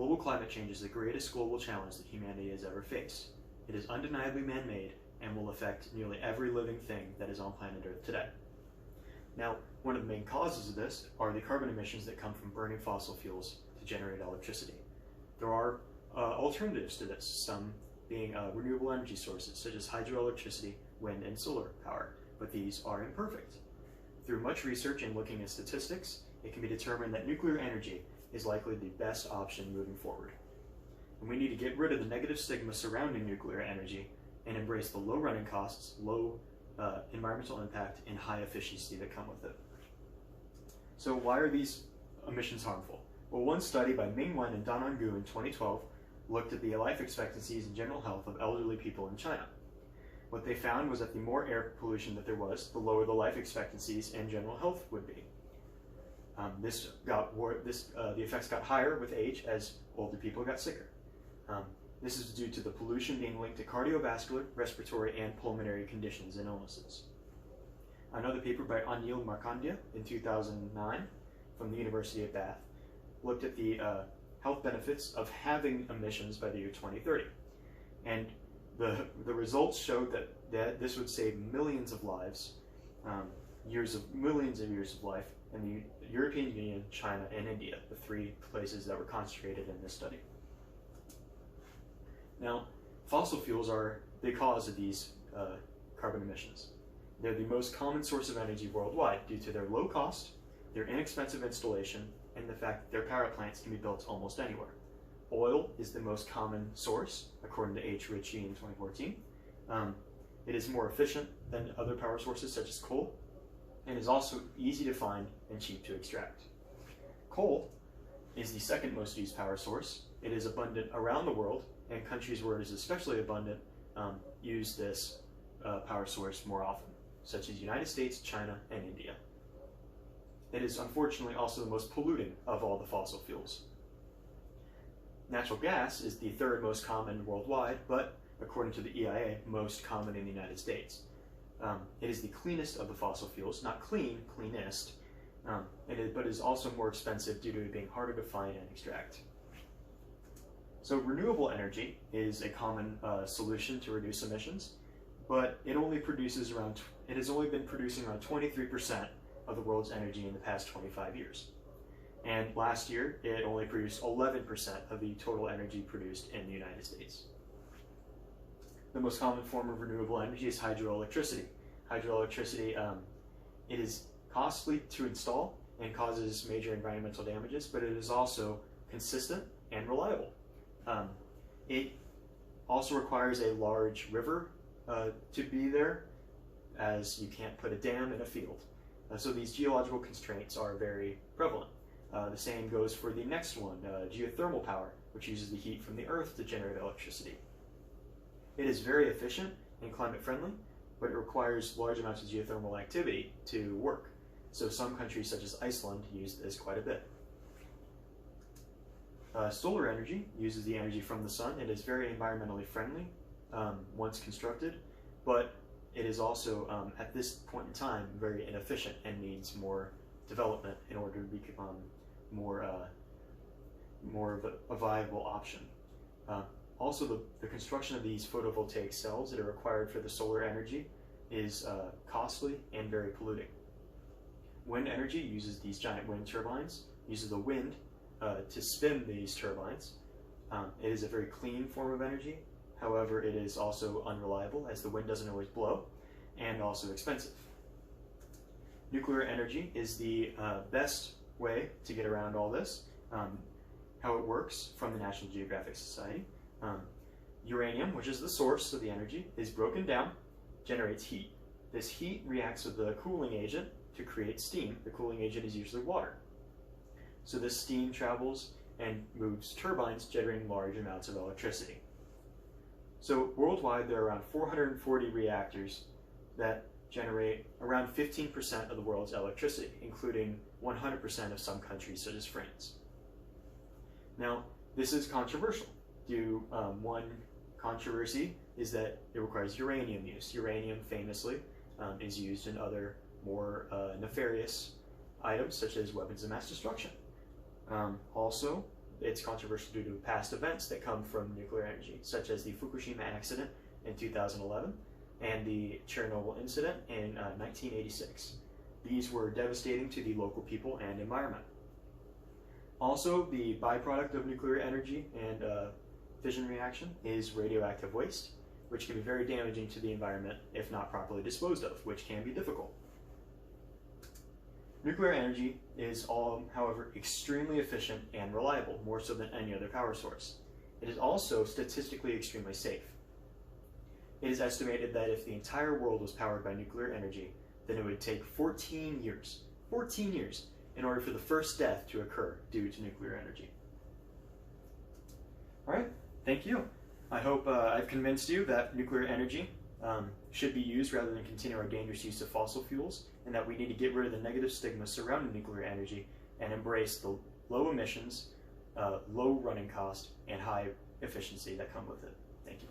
Global climate change is the greatest global challenge that humanity has ever faced. It is undeniably man-made and will affect nearly every living thing that is on planet Earth today. Now, one of the main causes of this are the carbon emissions that come from burning fossil fuels to generate electricity. There are alternatives to this, some being renewable energy sources such as hydroelectricity, wind, and solar power, but these are imperfect. Through much research and looking at statistics, it can be determined that nuclear energy is likely the best option moving forward. And we need to get rid of the negative stigma surrounding nuclear energy and embrace the low running costs, low environmental impact, and high efficiency that come with it. So why are these emissions harmful? Well, one study by Ming Wen and Danan Gu in 2012 looked at the life expectancies and general health of elderly people in China. What they found was that the more air pollution that there was, the lower the life expectancies and general health would be. The effects got higher with age as older people got sicker. This is due to the pollution being linked to cardiovascular, respiratory, and pulmonary conditions and illnesses. Another paper by Anil Markandia in 2009 from the University of Bath looked at the health benefits of having emissions by the year 2030. And the results showed that this would save millions of lives, millions of years of life in the European Union, China, and India, the three places that were concentrated in this study. Now, fossil fuels are the cause of these carbon emissions. They're the most common source of energy worldwide due to their low cost, their inexpensive installation, and the fact that their power plants can be built almost anywhere. Oil is the most common source, according to H. Ritchie in 2014. It is more efficient than other power sources such as coal, and is also easy to find and cheap to extract. Coal is the second most used power source. It is abundant around the world, and countries where it is especially abundant use this power source more often, such as the United States, China, and India. It is unfortunately also the most polluting of all the fossil fuels. Natural gas is the third most common worldwide, but according to the EIA, most common in the United States. It is the cleanest of the fossil fuels, not cleanest, but is also more expensive due to it being harder to find and extract. So renewable energy is a common solution to reduce emissions, but it has only been producing around 23% of the world's energy in the past 25 years. And last year, it only produced 11% of the total energy produced in the United States. The most common form of renewable energy is hydroelectricity. Hydroelectricity, it is costly to install and causes major environmental damages, but it is also consistent and reliable. It also requires a large river to be there, as you can't put a dam in a field. So these geological constraints are very prevalent. The same goes for the next one, geothermal power, which uses the heat from the earth to generate electricity. It is very efficient and climate friendly, but it requires large amounts of geothermal activity to work. So some countries such as Iceland use this quite a bit. Solar energy uses the energy from the sun. It is very environmentally friendly once constructed, but it is also, at this point in time, very inefficient and needs more development in order to become more of a viable option. Also, the construction of these photovoltaic cells that are required for the solar energy is costly and very polluting. Wind energy uses these giant wind turbines, uses the wind to spin these turbines. It is a very clean form of energy. However, it is also unreliable as the wind doesn't always blow, and also expensive. Nuclear energy is the best way to get around all this. How it works from the National Geographic Society. Uranium, which is the source of the energy, is broken down, generates heat. This heat reacts with the cooling agent to create steam. The cooling agent is usually water. So this steam travels and moves turbines, generating large amounts of electricity. So worldwide, there are around 440 reactors that generate around 15% of the world's electricity, including 100% of some countries such as France. Now, this is controversial. One controversy is that it requires uranium use. Uranium famously is used in other more nefarious items such as weapons of mass destruction. Also, it's controversial due to past events that come from nuclear energy, such as the Fukushima accident in 2011 and the Chernobyl incident in 1986. These were devastating to the local people and environment. Also, the byproduct of nuclear energy and fission reaction is radioactive waste, which can be very damaging to the environment if not properly disposed of, which can be difficult. Nuclear energy is, however, extremely efficient and reliable, more so than any other power source. It is also statistically extremely safe. It is estimated that if the entire world was powered by nuclear energy, then it would take 14 years, in order for the first death to occur due to nuclear energy. All right, thank you. I hope I've convinced you that nuclear energy should be used rather than continue our dangerous use of fossil fuels, and that we need to get rid of the negative stigma surrounding nuclear energy and embrace the low emissions, low running cost, and high efficiency that come with it. Thank you.